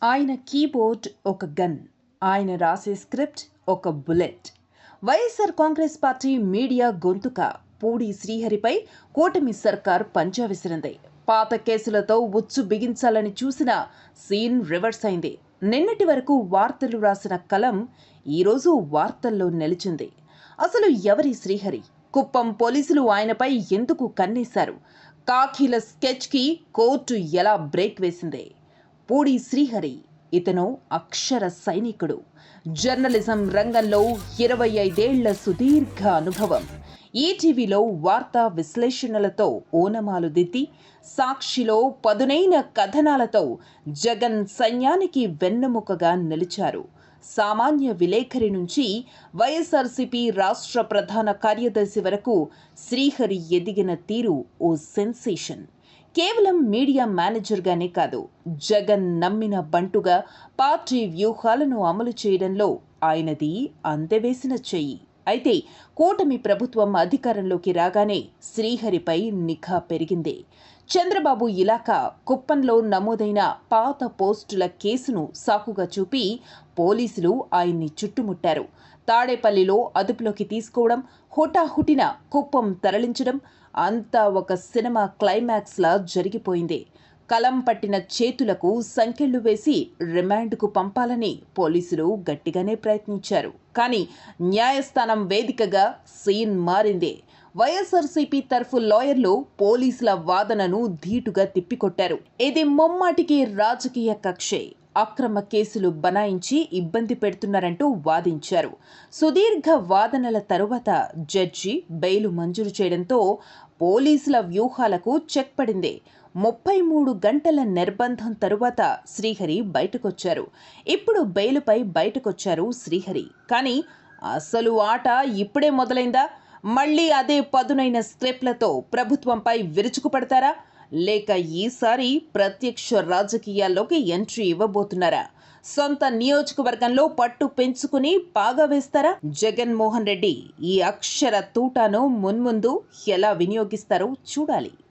ఆయన కీబోర్డ్ ఒక గన్, ఆయన రాసే స్క్రిప్ట్ ఒక bullet. YSR Congress party media గొంతుక పూడి శ్రీహరిపై కూటమి సర్కార్ పంజా విసిరింది. పాత కేసులతో ఉచ్చు బిగించాలని చూసిన సీన్ రివర్స్ అయింది. నిన్నటి వరకు వార్తలు రాసిన కలం ఈరోజు వార్తల్లో నిలిచింది. అసలు ఎవరి శ్రీహరి? కుప్పం పోలీసులు ఆయనపై ఎందుకు కన్నేశారు? కాకీల స్కెచ్కి కోర్టు ఎలా బ్రేక్ వేసింది? పూడి శ్రీహరి ఇతను అక్షర సైనికుడు. జర్నలిజం రంగంలో 25 ఏళ్ల సుదీర్ఘ అనుభవం. ఈటీవీలో వార్తా విశ్లేషణలతో ఓనమాలు దిద్ది, సాక్షిలో పదునైన కథనాలతో జగన్ సైన్యానికి వెన్నెముకగా నిలిచారు. సామాన్య విలేకరి నుంచి వైఎస్ఆర్సీపీ రాష్ట్ర ప్రధాన కార్యదర్శి వరకు శ్రీహరి ఎదిగిన తీరు ఓ సెన్సేషన్. కేవలం మీడియా మేనేజర్గానే కాదు, జగన్ నమ్మిన బంటుగా పార్టీ వ్యూహాలను అమలు చేయడంలో ఆయనది అందవేసిన చెయ్యి. అయితే కూటమి ప్రభుత్వం అధికారంలోకి రాగానే శ్రీహరిపై నిఘా పెరిగింది. చంద్రబాబు ఇలాకా కుప్పంలో నమోదైన పాత పోస్టుల కేసును సాకుగా చూపి పోలీసులు ఆయన్ని చుట్టుముట్టారు. తాడేపల్లిలో అదుపులోకి తీసుకోవడం, హుటాహుటిన కుప్పం తరలించడం అంతా ఒక సినిమా క్లైమాక్స్లా జరిగిపోయింది. కలం పట్టిన చేతులకు సంకెళ్లు వేసి రిమాండ్కు పంపాలని పోలీసులు గట్టిగానే ప్రయత్నించారు. కానీ న్యాయస్థానం వేదికగా సీన్ మారింది. వైఎస్ఆర్సీపీ తరఫు లాయర్లు పోలీసుల వాదనను ధీటుగా తిప్పికొట్టారు. ఇది ముమ్మాటికి రాజకీయ కక్షే, అక్రమ కేసులు బనాయించి ఇబ్బంది పెడుతున్నారంటూ వాదించారు. సుదీర్ఘ వాదనల తరువాత జడ్జి బెయిలు మంజూరు చేయడంతో పోలీసుల వ్యూహాలకు చెక్ పడింది. 33 గంటల నిర్బంధం తరువాత శ్రీహరి బయటకొచ్చారు. ఇప్పుడు బెయిలుపై బయటకొచ్చారు శ్రీహరి. కానీ అసలు ఆట ఇప్పుడే మొదలైందా? మళ్ళీ అదే పదునైన స్క్రిప్ట్లతో ప్రభుత్వంపై విరుచుకుపడతారా? లేక ఈసారి ప్రత్యక్ష రాజకీయాల్లోకి ఎంట్రీ ఇవ్వబోతున్నారా? సొంత నియోజకవర్గంలో పట్టు పెంచుకుని పాగా వేస్తారా? జగన్మోహన్ రెడ్డి ఈ అక్షర తూటాను మున్ముందు ఎలా వినియోగిస్తారో చూడాలి.